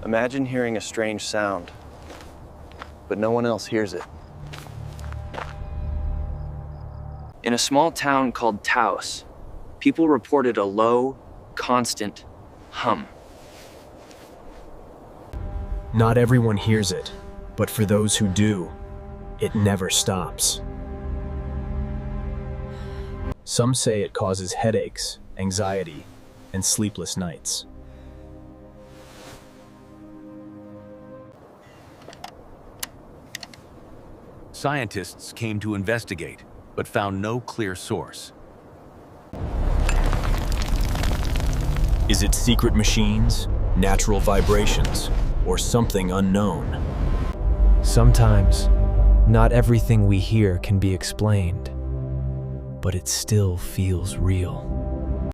Imagine hearing a strange sound, but no one else hears it. In a small town called Taos, people reported a low, constant hum. Not everyone hears it, but for those who do, it never stops. Some say it causes headaches, anxiety, and sleepless nights. Scientists came to investigate, but found no clear source. Is it secret machines, natural vibrations, or something unknown? Sometimes, not everything we hear can be explained, but it still feels real.